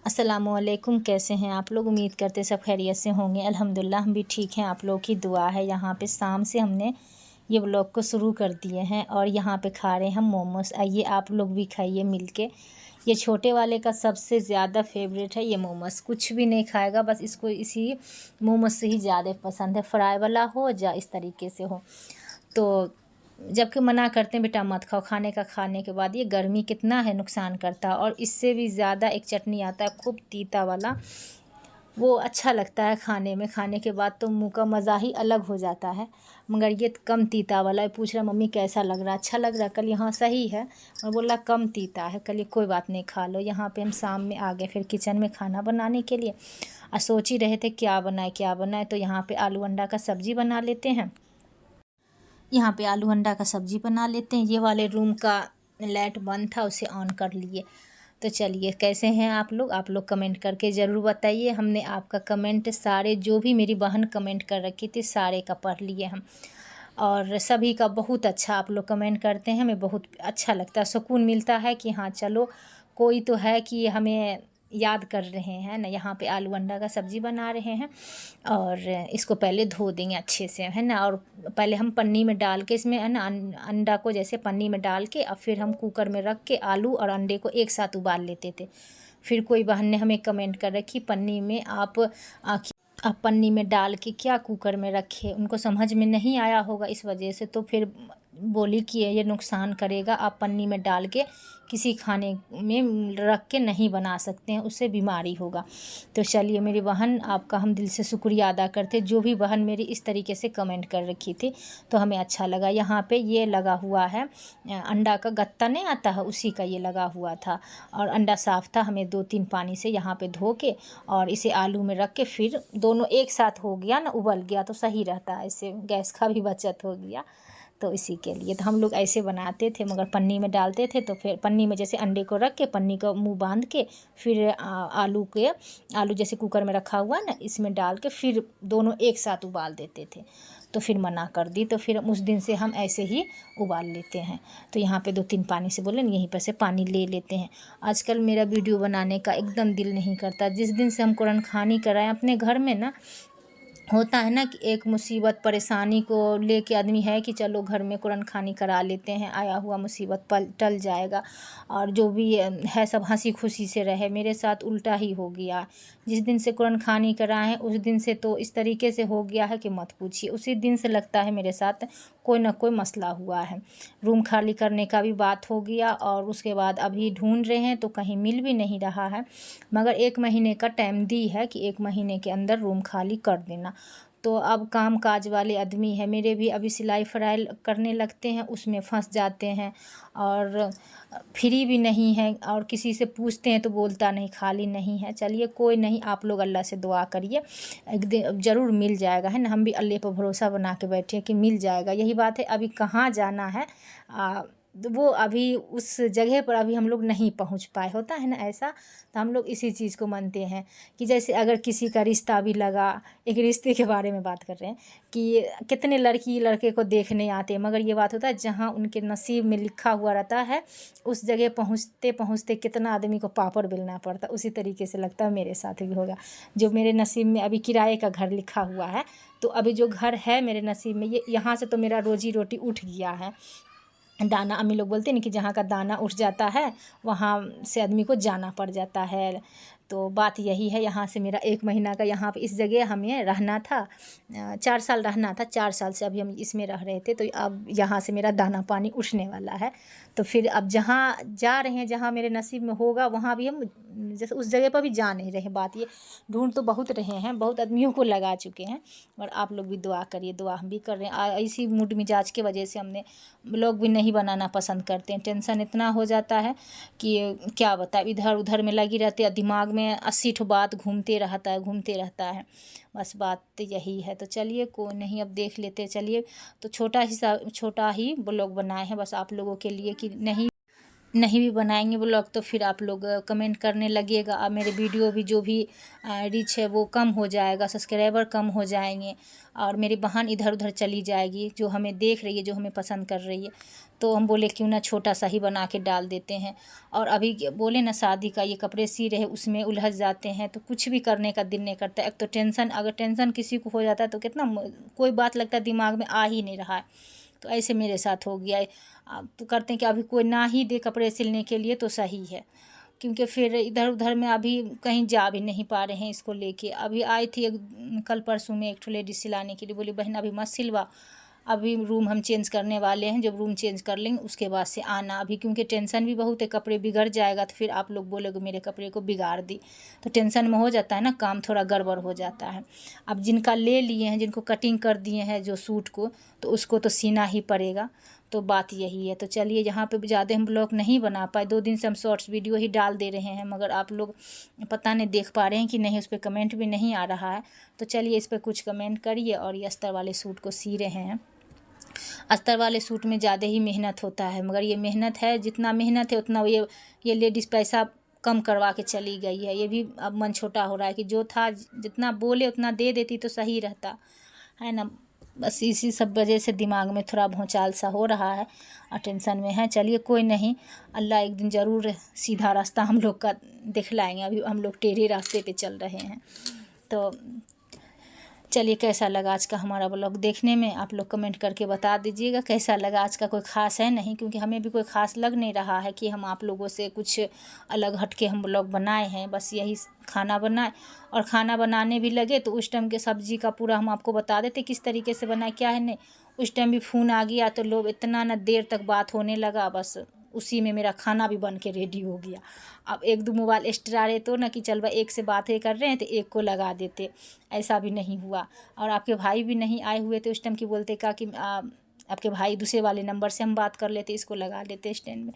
अस्सलामुअलैकुम। कैसे हैं आप लोग? उम्मीद करते सब खैरियत से होंगे। अल्हम्दुलिल्लाह हम भी ठीक हैं। आप लोगों की दुआ है। यहाँ पे शाम से हमने ये व्लॉग को शुरू कर दिए हैं और यहाँ पे खा रहे हैं हम मोमोस। आइए आप लोग भी खाइए मिलके। ये छोटे वाले का सबसे ज़्यादा फेवरेट है ये मोमोस। कुछ भी नहीं खाएगा, बस इसको इसी मोमोस से ही ज़्यादा पसंद है। फ्राई वाला हो या इस तरीके से हो। तो जबकि मना करते हैं बेटा मत खाओ, खाने के बाद ये गर्मी कितना है नुकसान करता है। और इससे भी ज़्यादा एक चटनी आता है खूब तीता वाला, वो अच्छा लगता है खाने में। खाने के बाद तो मुंह का मज़ा ही अलग हो जाता है। मगर ये कम तीता वाला है। पूछ रहा मम्मी कैसा लग रहा है? अच्छा लग रहा है। कल यहाँ सही है और बोला कम तीता है। कल ये कोई बात नहीं खा लो। यहाँ पे हम शाम में आ गए फिर किचन में खाना बनाने के लिए। और सोच ही रहे थे क्या बनाए। तो यहाँ पे आलू अंडा का सब्ज़ी बना लेते हैं। यहाँ पे आलू अंडा का सब्ज़ी बना लेते हैं। ये वाले रूम का लाइट बंद था, उसे ऑन कर लिए। तो चलिए, कैसे हैं आप लोग कमेंट करके ज़रूर बताइए। हमने आपका कमेंट सारे, जो भी मेरी बहन कमेंट कर रखी थी सारे का पढ़ लिए हम। और सभी का बहुत अच्छा आप लोग कमेंट करते हैं। हमें बहुत अच्छा लगता है, सुकून मिलता है कि हाँ चलो कोई तो है कि हमें याद कर रहे हैं ना। यहाँ पे आलू अंडा का सब्ज़ी बना रहे हैं और इसको पहले धो देंगे अच्छे से, है ना। और पहले हम पन्नी में डाल के इसमें, है ना, अंडा को जैसे पन्नी में डाल के और फिर हम कुकर में रख के आलू और अंडे को एक साथ उबाल लेते थे। फिर कोई बहन ने हमें कमेंट कर रखी पन्नी में आप पन्नी में डाल के क्या कुकर में रखे। उनको समझ में नहीं आया होगा इस वजह से, तो फिर बोली कि ये नुकसान करेगा, आप पन्नी में डाल के किसी खाने में रख के नहीं बना सकते हैं, उससे बीमारी होगा। तो चलिए मेरी बहन, आपका हम दिल से शुक्रिया अदा करते। जो भी बहन मेरी इस तरीके से कमेंट कर रखी थी तो हमें अच्छा लगा। यहाँ पे ये लगा हुआ है अंडा का गत्ता नहीं आता है, उसी का ये लगा हुआ था। और अंडा साफ़ था। हमें 2-3 पानी से यहाँ पे धो के और इसे आलू में रख के फिर दोनों एक साथ हो गया ना, उबल गया तो सही रहता है। इससे गैस का भी बचत हो गया। तो इसी के लिए तो हम लोग ऐसे बनाते थे, मगर पन्नी में डालते थे। तो फिर पन्नी में जैसे अंडे को रख के पन्नी का मुंह बांध के फिर आलू जैसे कुकर में रखा हुआ ना, इसमें डाल के फिर दोनों एक साथ उबाल देते थे। तो फिर मना कर दी, तो फिर उस दिन से हम ऐसे ही उबाल लेते हैं। तो यहाँ पे 2-3 पानी से बोले यहीं पर से पानी ले लेते हैं। आजकल मेरा वीडियो बनाने का एकदम दिल नहीं करता। जिस दिन से हम कुरान खानी कराएं अपने घर में ना, होता है ना कि एक मुसीबत परेशानी को लेके आदमी है कि चलो घर में कुरान खानी करा लेते हैं, आया हुआ मुसीबत टल जाएगा और जो भी है सब हंसी खुशी से रहे। मेरे साथ उल्टा ही हो गया। जिस दिन से कुरान खानी कराए हैं उस दिन से तो इस तरीके से हो गया है कि मत पूछिए। उसी दिन से लगता है मेरे साथ कोई ना कोई मसला हुआ है। रूम खाली करने का भी बात हो गया और उसके बाद अभी ढूंढ रहे हैं तो कहीं मिल भी नहीं रहा है। मगर 1 महीने का टाइम दी है कि 1 महीने के अंदर रूम खाली कर देना। तो अब काम काज वाले आदमी है मेरे भी, अभी सिलाई फराई करने लगते हैं, उसमें फंस जाते हैं और फ्री भी नहीं है। और किसी से पूछते हैं तो बोलता नहीं, खाली नहीं है। चलिए कोई नहीं, आप लोग अल्लाह से दुआ करिए, एक दिन ज़रूर मिल जाएगा, है ना। हम भी अल्लाह पर भरोसा बना के बैठे हैं कि मिल जाएगा। यही बात है, अभी कहाँ जाना है तो वो अभी उस जगह पर अभी हम लोग नहीं पहुंच पाए। होता है ना ऐसा। तो हम लोग इसी चीज़ को मानते हैं कि जैसे अगर किसी का रिश्ता भी लगा, एक रिश्ते के बारे में बात कर रहे हैं कि कितने लड़की लड़के को देखने आते हैं, मगर ये बात होता है जहाँ उनके नसीब में लिखा हुआ रहता है उस जगह पहुँचते पहुँचते कितना आदमी को पापड़ बेलना पड़ता है। उसी तरीके से लगता है मेरे साथ भी होगा। जो मेरे नसीब में अभी किराए का घर लिखा हुआ है, तो अभी जो घर है मेरे नसीब में, ये यहाँ से तो मेरा रोजी रोटी उठ गया है। दाना, अम्मी लोग बोलते हैं ना कि जहाँ का दाना उठ जाता है वहाँ से आदमी को जाना पड़ जाता है। तो बात यही है। यहाँ से मेरा 1 महीना का यहाँ पे इस जगह हमें रहना था, 4 साल रहना था। 4 साल से अभी हम इसमें रह रहे थे। तो अब यहाँ से मेरा दाना पानी उठने वाला है। तो फिर अब जहाँ जा रहे हैं, जहाँ मेरे नसीब में होगा वहाँ भी हम जैसे उस जगह पर भी जा नहीं रहे। बात ये, ढूंढ तो बहुत रहे हैं, बहुत आदमियों को लगा चुके हैं, और आप लोग भी दुआ करिए। दुआ हम भी कर रहे हैं। इसी मूड मिजाज की वजह से हमने लोग भी नहीं बनाना पसंद करते हैं। टेंशन इतना हो जाता है कि क्या बताएं, इधर उधर में लगी रहती है, दिमाग में 80 ठो बात घूमते रहता है। बस बात तो यही है। तो चलिए कोई नहीं, अब देख लेते। चलिए, तो छोटा ही ब्लॉग बनाए हैं बस आप लोगों के लिए कि नहीं नहीं भी बनाएंगे ब्लॉग तो फिर आप लोग कमेंट करने लगिएगा, और मेरे वीडियो भी जो भी रीच है वो कम हो जाएगा, सब्सक्राइबर कम हो जाएंगे, और मेरी बहन इधर उधर चली जाएगी जो हमें देख रही है, जो हमें पसंद कर रही है। तो हम बोले क्यों ना छोटा सा ही बना के डाल देते हैं। और अभी बोले ना शादी का ये कपड़े सी रहे उसमें उलझ जाते हैं तो कुछ भी करने का दिल नहीं करता। एक तो टेंशन, अगर टेंशन किसी को हो जाता है तो कितना कोई बात लगता है दिमाग में आ ही नहीं रहा है। तो ऐसे मेरे साथ हो गया है। तो करते हैं कि अभी कोई ना ही दे कपड़े सिलने के लिए तो सही है, क्योंकि फिर इधर उधर में अभी कहीं जा भी नहीं पा रहे हैं इसको लेके। अभी आई थी कल परसों में एक ठो लेडीज सिलाने के लिए, बोली बहन अभी मत सिलवा, अभी रूम हम चेंज करने वाले हैं, जब रूम चेंज कर लेंगे उसके बाद से आना। अभी क्योंकि टेंशन भी बहुत है, कपड़े बिगड़ जाएगा तो फिर आप लोग बोलोगे मेरे कपड़े को बिगाड़ दी। तो टेंशन में हो जाता है ना, काम थोड़ा गड़बड़ हो जाता है। अब जिनका ले लिए हैं, जिनको कटिंग कर दिए हैं जो सूट को, तो उसको तो सीना ही पड़ेगा। तो बात यही है। तो चलिए, यहाँ पे ज़्यादा हम ब्लॉग नहीं बना पाए, 2 दिन से हम शॉर्ट्स वीडियो ही डाल दे रहे हैं, मगर आप लोग पता नहीं देख पा रहे हैं कि नहीं, उस पर कमेंट भी नहीं आ रहा है। तो चलिए इस पर कुछ कमेंट करिए। और ये अस्तर वाले सूट को सी रहे हैं। अस्तर वाले सूट में ज़्यादा ही मेहनत होता है, मगर ये मेहनत है, जितना मेहनत है उतना ये लेडीज़ पैसा कम करवा के चली गई है। ये भी अब मन छोटा हो रहा है कि जो था जितना बोले उतना दे देती तो सही रहता है ना। बस इसी सब वजह से दिमाग में थोड़ा भौचाल सा हो रहा है और टेंशन में है। चलिए कोई नहीं, अल्लाह एक दिन ज़रूर सीधा रास्ता हम लोग का दिखलाएंगे। अभी हम लोग टेढ़े रास्ते पे चल रहे हैं। तो चलिए, कैसा लगा आज का हमारा ब्लॉग देखने में, आप लोग कमेंट करके बता दीजिएगा कैसा लगा। आज का कोई ख़ास है नहीं, क्योंकि हमें भी कोई ख़ास लग नहीं रहा है कि हम आप लोगों से कुछ अलग हट के हम ब्लॉग बनाए हैं। बस यही खाना बनाए, और खाना बनाने भी लगे तो उस टाइम के सब्ज़ी का पूरा हम आपको बता देते किस तरीके से बनाए क्या है नहीं। उस टाइम भी फ़ोन आ गया तो लोग इतना ना देर तक बात होने लगा, बस उसी में मेरा खाना भी बन के रेडी हो गया। अब 1-2 मोबाइल एक्स्ट्रा रहे तो ना कि चल भाई एक से बातें कर रहे हैं तो एक को लगा देते, ऐसा भी नहीं हुआ। और आपके भाई भी नहीं आए हुए थे उस टाइम, की बोलते का कि आपके भाई दूसरे वाले नंबर से हम बात कर लेते, इसको लगा लेते स्टैंड में।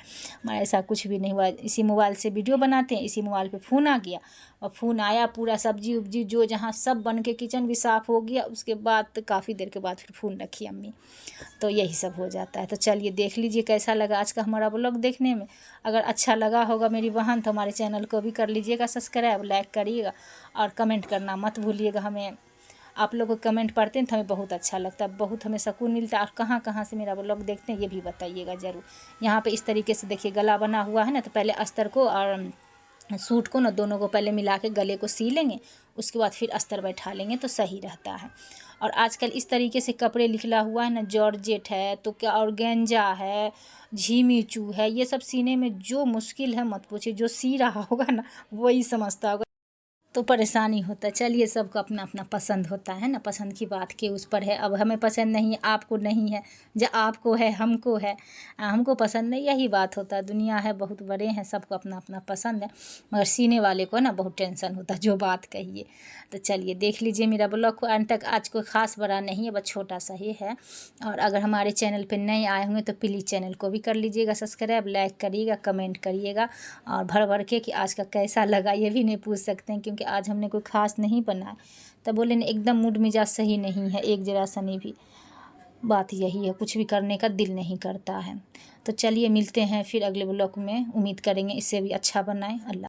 मगर ऐसा कुछ भी नहीं हुआ। इसी मोबाइल से वीडियो बनाते हैं, इसी मोबाइल पे फ़ोन आ गया, और फ़ोन आया पूरा सब्जी उब्जी जो जहाँ सब बन के किचन भी साफ़ हो गया। उसके बाद काफ़ी देर के बाद फिर फ़ोन रखी अम्मी। तो यही सब हो जाता है। तो चलिए देख लीजिए कैसा लगा आज का हमारा ब्लॉग देखने में। अगर अच्छा लगा होगा मेरी बहन तो हमारे चैनल को भी कर लीजिएगा सब्सक्राइब, लाइक करिएगा, और कमेंट करना मत भूलिएगा। हमें आप लोग को कमेंट पढ़ते हैं तो हमें बहुत अच्छा लगता है, बहुत हमें सुकून मिलता है। और कहाँ कहाँ से मेरा ब्लॉग देखते हैं ये भी बताइएगा ज़रूर। यहाँ पे इस तरीके से देखिए गला बना हुआ है ना, तो पहले अस्तर को और सूट को ना दोनों को पहले मिला के गले को सी लेंगे, उसके बाद फिर अस्तर बैठा लेंगे तो सही रहता है। और आजकल इस तरीके से कपड़े निकला हुआ है ना, जॉर्जेट है तो क्या ऑर्गेन्जा है, झीमीचू है, ये सब सीने में जो मुश्किल है मत पूछिए। जो सी रहा होगा ना वही समझता होगा, तो परेशानी होता है। चलिए, सबको अपना अपना पसंद होता है ना, पसंद की बात के उस पर है। अब हमें पसंद नहीं है, आपको नहीं है, जो आपको है हमको है, हमको पसंद नहीं, यही बात होता है। दुनिया है, बहुत बड़े हैं, सबको अपना अपना पसंद है। मगर सीने वाले को ना बहुत टेंशन होता है जो बात कहिए। तो चलिए देख लीजिए मेरा ब्लॉग को अंत तक। आज कोई ख़ास बड़ा नहीं है, बस छोटा सा ही है। और अगर हमारे चैनल पर नए आए होंगे तो प्लीज़ चैनल को भी कर लीजिएगा सब्सक्राइब, लाइक करिएगा, कमेंट करिएगा। और भर भर के कि आज का कैसा लगा ये भी नहीं पूछ सकते हैं, क्योंकि आज हमने कोई ख़ास नहीं बनाया। तब बोले नहीं, एकदम मूड मिजाज सही नहीं है एक जरा सा नहीं भी। बात यही है, कुछ भी करने का दिल नहीं करता है। तो चलिए मिलते हैं फिर अगले ब्लॉग में, उम्मीद करेंगे इससे भी अच्छा बनाएं। अल्लाह।